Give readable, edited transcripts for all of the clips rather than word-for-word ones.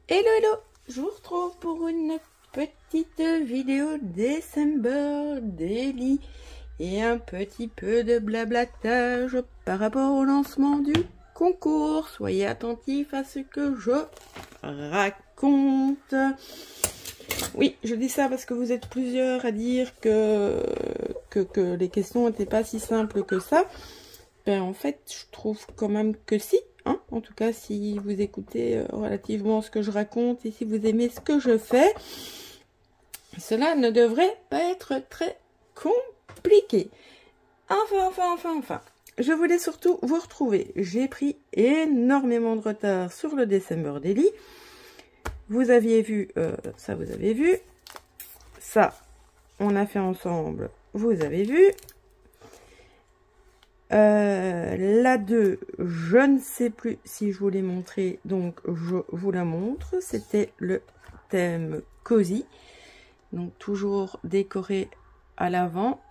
Hello hello, je vous retrouve pour une petite vidéo December Daily et un petit peu de blablatage par rapport au lancement du concours. Soyez attentifs à ce que je raconte. Oui, je dis ça parce que vous êtes plusieurs à dire que les questions n'étaient pas si simples que ça. Ben, en fait, je trouve quand même que si. Hein, en tout cas, si vous écoutez relativement ce que je raconte et si vous aimez ce que je fais, cela ne devrait pas être très compliqué. Enfin. Je voulais surtout vous retrouver. J'ai pris énormément de retard sur le December Daily. Vous aviez vu, ça vous avez vu. Ça, on a fait ensemble, vous avez vu. La 2, je ne sais plus si je vous l'ai montré, donc je vous la montre. C'était le thème cosy, donc toujours décoré à l'avant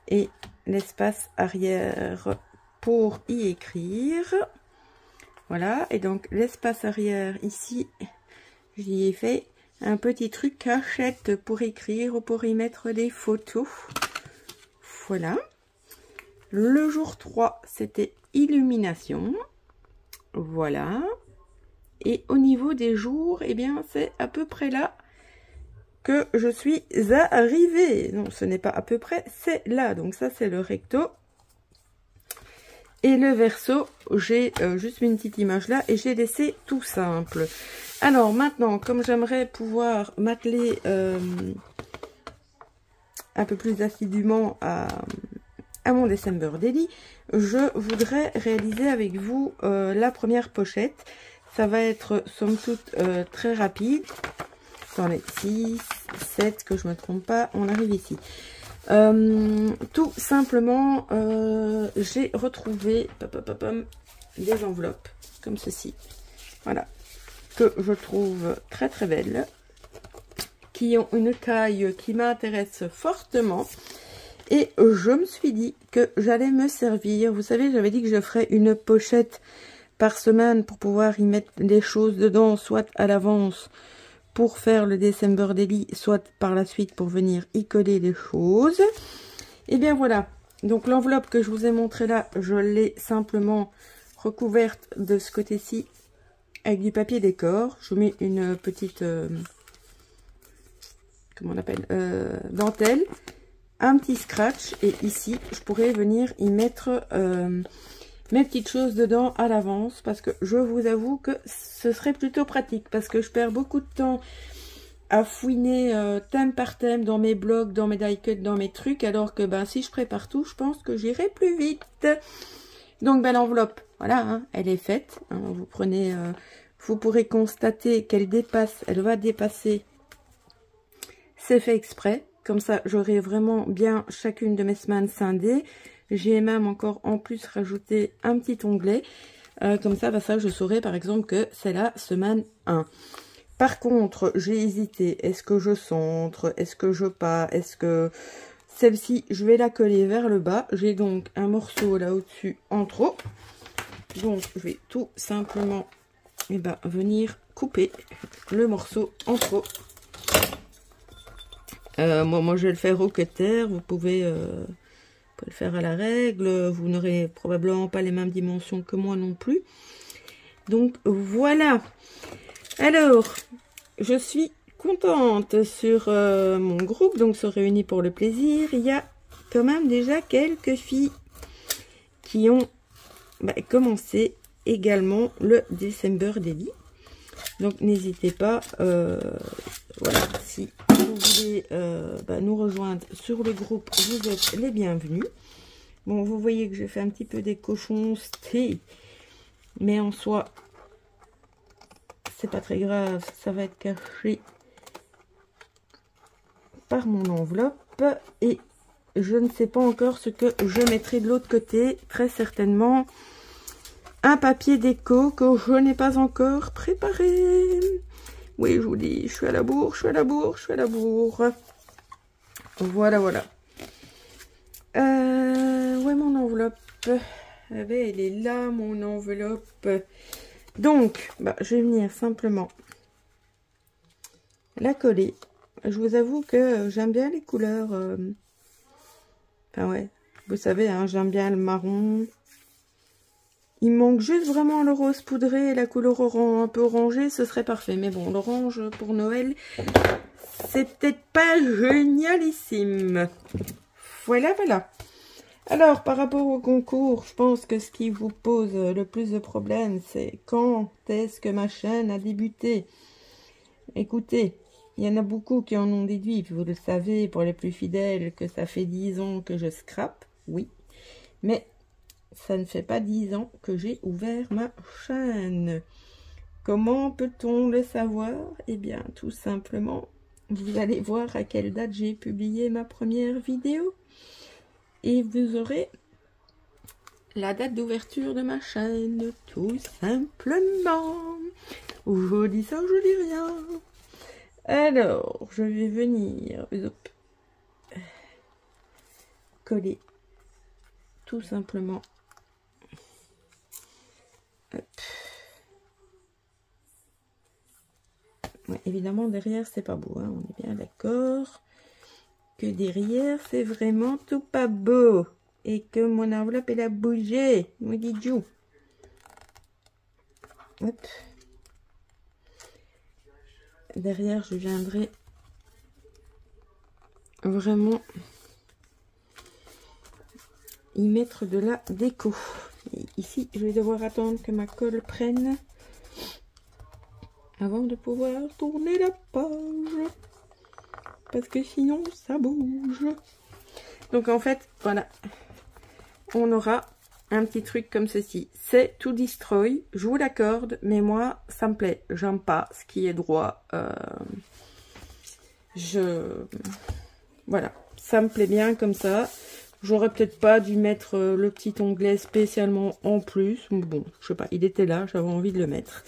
et l'espace arrière pour y écrire. Voilà, et donc l'espace arrière ici, j'y ai fait un petit truc cachette pour écrire ou pour y mettre des photos. Voilà. Le jour 3, c'était illumination. Voilà. Et au niveau des jours, eh bien, c'est à peu près là que je suis arrivée. Non, ce n'est pas à peu près, c'est là. Donc ça, c'est le recto. Et le verso, j'ai juste mis une petite image là et j'ai laissé tout simple. Alors maintenant, comme j'aimerais pouvoir m'atteler un peu plus assidûment à mon December Daily, je voudrais réaliser avec vous la première pochette. Ça va être somme toute très rapide. Attendez, 6, 7, que je ne me trompe pas, on arrive ici. Tout simplement, j'ai retrouvé des enveloppes comme ceci. Voilà, que je trouve très très belles, qui ont une taille qui m'intéresse fortement. Et je me suis dit que j'allais me servir. Vous savez, j'avais dit que je ferais une pochette par semaine pour pouvoir y mettre les choses dedans, soit à l'avance pour faire le December Daily, soit par la suite pour venir y coller les choses. Et bien voilà. Donc l'enveloppe que je vous ai montrée là, je l'ai simplement recouverte de ce côté-ci avec du papier décor. Je mets une petite, comment on appelle, dentelle. Un petit scratch et ici je pourrais venir y mettre mes petites choses dedans à l'avance, parce que je vous avoue que ce serait plutôt pratique, parce que je perds beaucoup de temps à fouiner thème par thème dans mes blogs, dans mes die cuts, dans mes trucs, alors que ben si je prépare tout, je pense que j'irai plus vite. Donc ben l'enveloppe, voilà, hein, elle est faite, hein, vous prenez, vous pourrez constater qu'elle dépasse, elle va dépasser, c'est fait exprès. Comme ça, j'aurai vraiment bien chacune de mes semaines scindées. J'ai même encore en plus rajouté un petit onglet. Comme ça, bah ça, je saurai par exemple que c'est la semaine 1. Par contre, j'ai hésité. Est-ce que je centre? Est-ce que je pas? Est-ce que celle-ci, je vais la coller vers le bas? J'ai donc un morceau là au-dessus en trop. Donc, je vais tout simplement venir couper le morceau en trop. Moi, je vais le faire au cutter. Vous pouvez le faire à la règle. Vous n'aurez probablement pas les mêmes dimensions que moi non plus. Donc, voilà. Alors, je suis contente sur mon groupe. Donc, se réunit pour le plaisir. Il y a quand même déjà quelques filles qui ont commencé également le December Daily. Donc, n'hésitez pas, voilà, si vous voulez nous rejoindre sur le groupe, vous êtes les bienvenus. Bon, vous voyez que je fais un petit peu des cochons, mais en soi, c'est pas très grave, ça va être caché par mon enveloppe. Et je ne sais pas encore ce que je mettrai de l'autre côté, très certainement un papier déco que je n'ai pas encore préparé. Oui, je vous dis, je suis à la bourre, je suis à la bourre, je suis à la bourre. Voilà. Ouais, mon enveloppe. Elle est là, mon enveloppe. Donc, je vais venir simplement la coller. Je vous avoue que j'aime bien les couleurs. Enfin ouais, vous savez, hein, j'aime bien le marron. Il manque juste vraiment le rose poudré et la couleur un peu orangée, ce serait parfait. Mais bon, l'orange pour Noël, c'est peut-être pas génialissime. Voilà, voilà. Alors, par rapport au concours, je pense que ce qui vous pose le plus de problèmes, c'est quand est-ce que ma chaîne a débuté. Écoutez, il y en a beaucoup qui en ont déduit, vous le savez, pour les plus fidèles, que ça fait 10 ans que je scrape, oui. Mais ça ne fait pas 10 ans que j'ai ouvert ma chaîne. Comment peut-on le savoir? Eh bien, tout simplement, vous allez voir à quelle date j'ai publié ma première vidéo. Et vous aurez la date d'ouverture de ma chaîne, tout simplement. Je dis ça, je dis rien. Alors, je vais venir coller tout simplement. Hop. Ouais, évidemment, derrière, c'est pas beau, hein, on est bien d'accord. Que derrière, c'est vraiment tout pas beau. Et que mon enveloppe, elle a bougé. Mon guidjou. Hop. Derrière, je viendrai vraiment y mettre de la déco. Et ici, je vais devoir attendre que ma colle prenne avant de pouvoir tourner la page. Parce que sinon, ça bouge. Donc, en fait, voilà. On aura un petit truc comme ceci. C'est to destroy. Je vous l'accorde, mais moi, ça me plaît. J'aime pas ce qui est droit. Voilà. Ça me plaît bien comme ça. J'aurais peut-être pas dû mettre le petit onglet spécialement en plus. Bon, je sais pas. Il était là. J'avais envie de le mettre.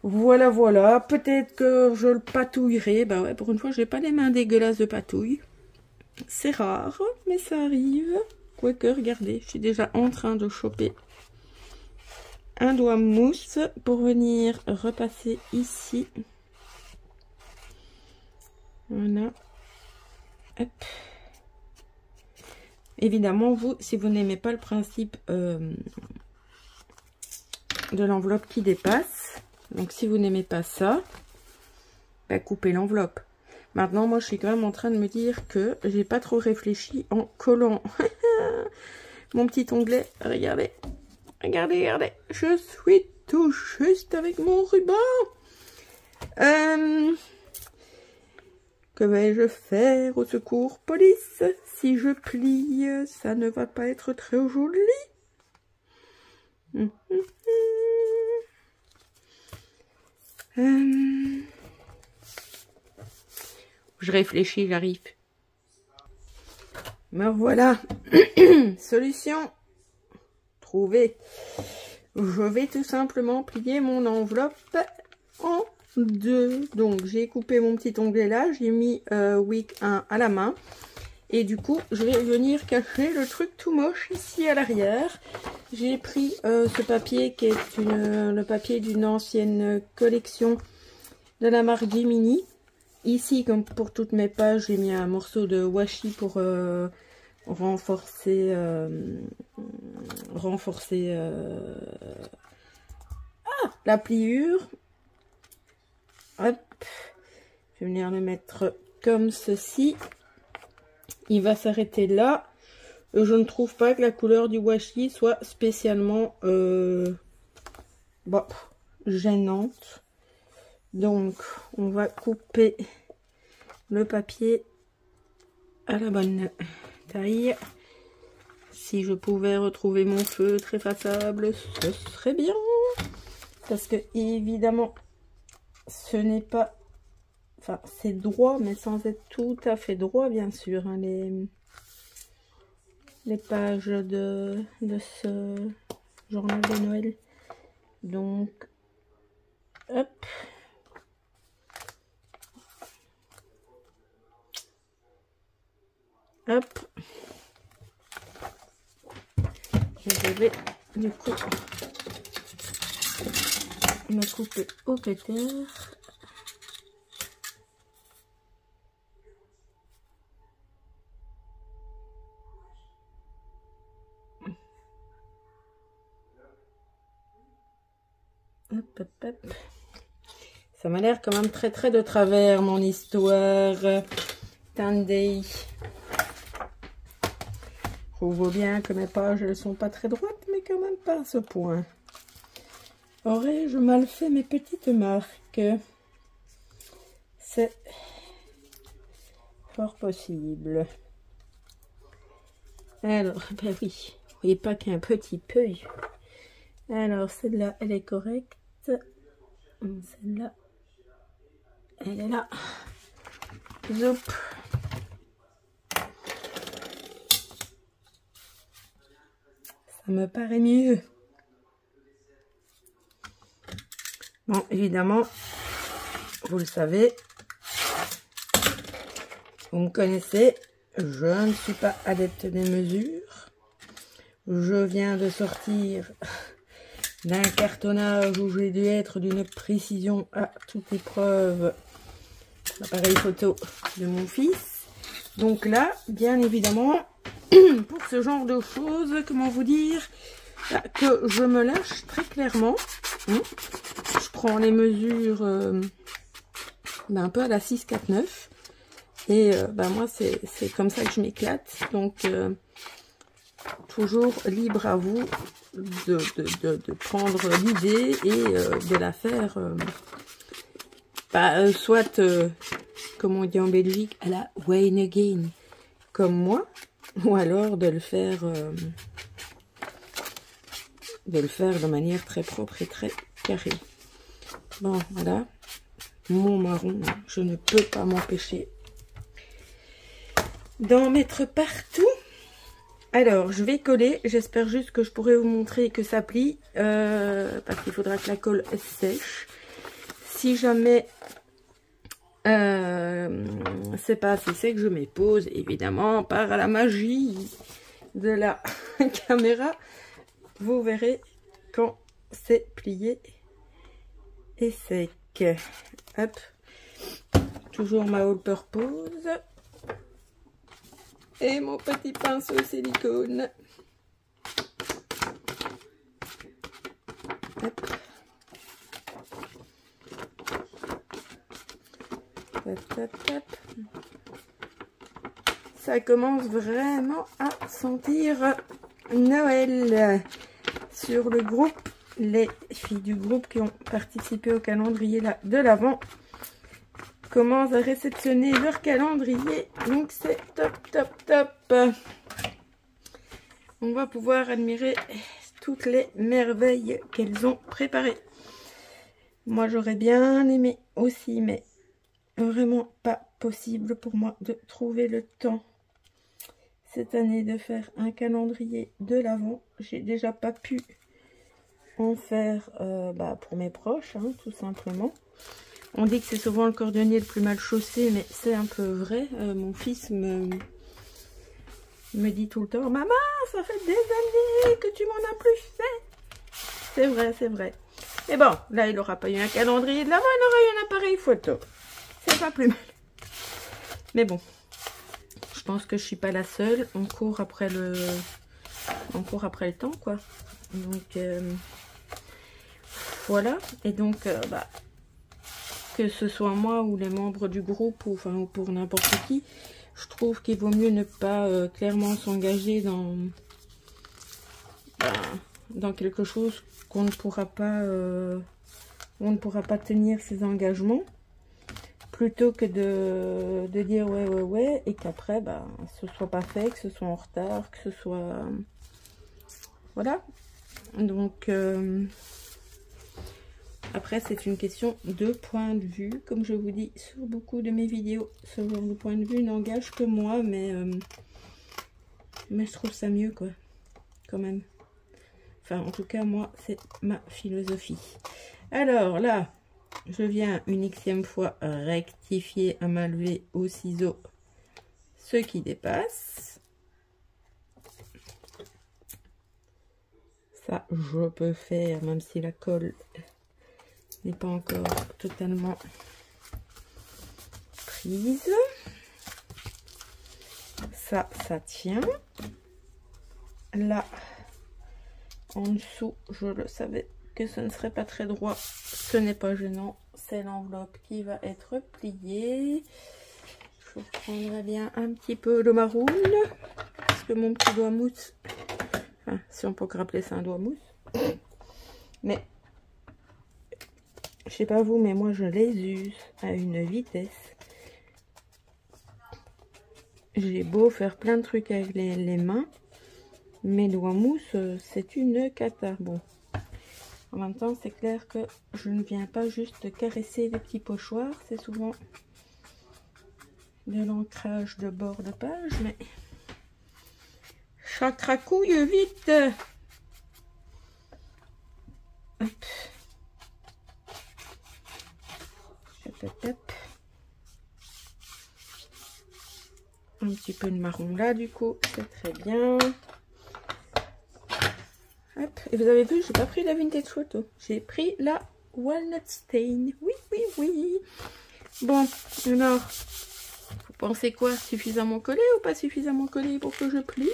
Voilà, voilà. Peut-être que je le patouillerai. Bah ouais, pour une fois, j'ai pas les mains dégueulasses de patouille. C'est rare, mais ça arrive. Quoique, regardez, je suis déjà en train de choper un doigt mousse pour venir repasser ici. Voilà. Hop. Évidemment, vous, si vous n'aimez pas le principe de l'enveloppe qui dépasse, donc si vous n'aimez pas ça, bah, coupez l'enveloppe. Maintenant, moi, je suis quand même en train de me dire que j'ai pas trop réfléchi en collant mon petit onglet. Regardez, regardez, regardez. Je suis tout juste avec mon ruban. Que vais-je faire au secours police? Si je plie, ça ne va pas être très joli. Je réfléchis, j'arrive. Me voilà. Solution trouvée. Je vais tout simplement plier mon enveloppe en deux. Donc, j'ai coupé mon petit onglet là. J'ai mis Wick 1 à la main. Et du coup, je vais venir cacher le truc tout moche ici à l'arrière. J'ai pris ce papier qui est le papier d'une ancienne collection de la marque Gemini. Ici, comme pour toutes mes pages, j'ai mis un morceau de washi pour renforcer la pliure. Hop. Je vais venir le mettre comme ceci. Il va s'arrêter là. Je ne trouve pas que la couleur du washi soit spécialement gênante. Donc, on va couper le papier à la bonne taille. Si je pouvais retrouver mon feutre effaçable, ce serait bien. Parce que, évidemment, ce n'est pas... Enfin, c'est droit, mais sans être tout à fait droit, bien sûr, hein, les pages de ce journal de Noël. Donc, hop. Hop. Je vais, du coup, me couper au cutter. Hop, hop, hop. Ça m'a l'air quand même très de travers mon histoire. Attendez. Je vois bien que mes pages ne sont pas très droites, mais quand même pas à ce point. Aurais-je mal fait mes petites marques? C'est fort possible. Alors, ben oui, vous voyez pas qu'il y a un petit peu. Alors, celle-là, elle est correcte. Celle-là, elle est là. Zoup. Ça me paraît mieux. Bon, évidemment, vous le savez, vous me connaissez, je ne suis pas adepte des mesures. Je viens de sortir d'un cartonnage où j'ai dû être d'une précision à toute épreuve. L'appareil photo de mon fils. Donc là, bien évidemment, pour ce genre de choses, comment vous dire, que je me lâche très clairement. Je prends les mesures un peu à la 6-4-9. Et moi, c'est comme ça que je m'éclate. Donc, toujours libre à vous de prendre l'idée et de la faire, soit, comme on dit en Belgique, à la Wayne Again, comme moi, ou alors de le faire de manière très propre et très carrée. Bon, voilà, mon marron, je ne peux pas m'empêcher d'en mettre partout. Alors, je vais coller. J'espère juste que je pourrai vous montrer que ça plie. Parce qu'il faudra que la colle sèche. Si jamais c'est pas assez sec, je m'épose évidemment par la magie de la caméra. Vous verrez quand c'est plié et sec. Hop. Toujours ma all purpose. Et mon petit pinceau silicone. Hop. Tap, tap, tap. Ça commence vraiment à sentir Noël. Sur le groupe, les filles du groupe qui ont participé au calendrier de l'Avent commencent à réceptionner leur calendrier. Donc c'est top. On va pouvoir admirer toutes les merveilles qu'elles ont préparées. Moi j'aurais bien aimé aussi, mais vraiment pas possible pour moi de trouver le temps cette année de faire un calendrier de l'Avent. J'ai déjà pas pu en faire pour mes proches, hein, tout simplement. On dit que c'est souvent le cordonnier le plus mal chaussé, mais c'est un peu vrai. Mon fils me dit tout le temps, maman, ça fait des années que tu m'en as plus fait. C'est vrai, c'est vrai. Et bon, là, il n'aura pas eu un calendrier de l'Avent, il aura eu un appareil photo. C'est pas plus mal. Mais bon, je pense que je suis pas la seule. On court après le temps, quoi. Donc, voilà. Et donc, que ce soit moi ou les membres du groupe, ou pour n'importe qui, je trouve qu'il vaut mieux ne pas clairement s'engager dans quelque chose qu'on ne pourra pas tenir ses engagements, plutôt que de dire ouais et qu'après ce soit pas fait, que ce soit en retard, que ce soit voilà. Donc après, c'est une question de point de vue. Comme je vous dis sur beaucoup de mes vidéos, ce genre de point de vue n'engage que moi, mais je trouve ça mieux, quoi, quand même. Enfin, en tout cas, moi, c'est ma philosophie. Alors, là, je viens une xème fois rectifier à main levée au ciseau ce qui dépasse. Ça, je peux faire, même si la colle n'est pas encore totalement prise. Ça tient. Là, en dessous, je le savais que ce ne serait pas très droit. Ce n'est pas gênant. C'est l'enveloppe qui va être pliée. Je prendrai bien un petit peu de maroon. Parce que mon petit doigt mousse, enfin, si on peut rappeler ça un doigt mousse. Mais, je sais pas vous, mais moi je les use à une vitesse. J'ai beau faire plein de trucs avec les mains. Mes doigts mousse, c'est une cata. Bon, en même temps, c'est clair que je ne viens pas juste caresser les petits pochoirs. C'est souvent de l'ancrage de bord de page, mais ça cracouille vite. Hop. Hop, hop, hop. Un petit peu de marron là, du coup, c'est très bien. Hop. Et vous avez vu, j'ai pas pris la Vintage Photo. J'ai pris la Walnut Stain. Oui, oui, oui. Bon, alors, vous pensez quoi? Suffisamment collé ou pas suffisamment collé pour que je plie?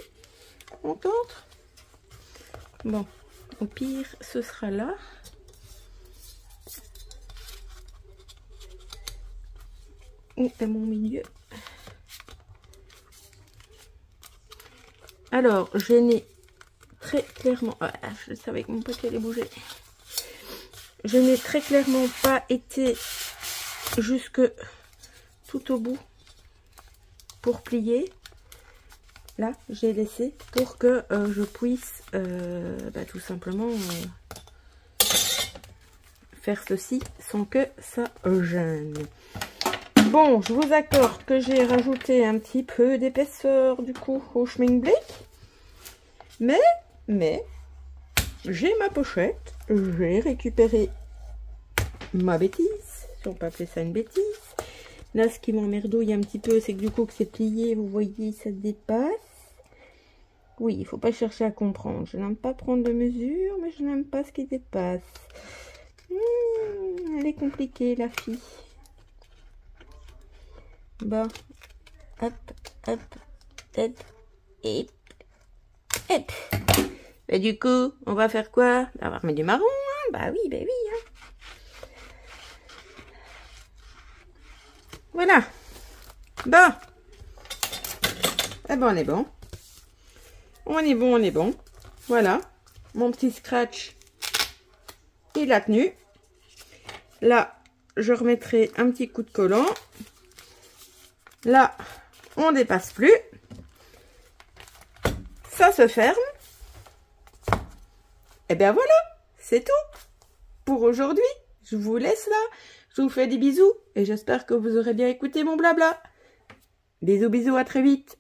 On tente? Bon, au pire, ce sera là. Où est mon milieu? Alors, je n'ai très clairement... Ah, je savais que mon papier allait bouger. Je n'ai très clairement pas été jusque tout au bout pour plier. Là, j'ai laissé pour que je puisse tout simplement faire ceci sans que ça gêne. Bon, je vous accorde que j'ai rajouté un petit peu d'épaisseur du coup au Schminkblick. Mais, j'ai ma pochette, j'ai récupéré ma bêtise, si on peut appeler ça une bêtise. Là, ce qui m'emmerdouille un petit peu, c'est que du coup que c'est plié, vous voyez, ça dépasse. Oui, il faut pas chercher à comprendre. Je n'aime pas prendre de mesure, mais je n'aime pas ce qui dépasse. Elle est compliquée, la fille. Bon, hop, hop, hop, et hop. Et du coup, on va faire quoi? On va remettre du marron, hein? Bah oui, hein. Voilà. Bon. Eh ben, on est bon. On est bon, on est bon. Voilà. Mon petit scratch, il a tenu. Là, je remettrai un petit coup de collant. Là, on dépasse plus. Ça se ferme. Et bien voilà, c'est tout pour aujourd'hui. Je vous laisse là. Je vous fais des bisous et j'espère que vous aurez bien écouté mon blabla. Bisous, bisous, à très vite.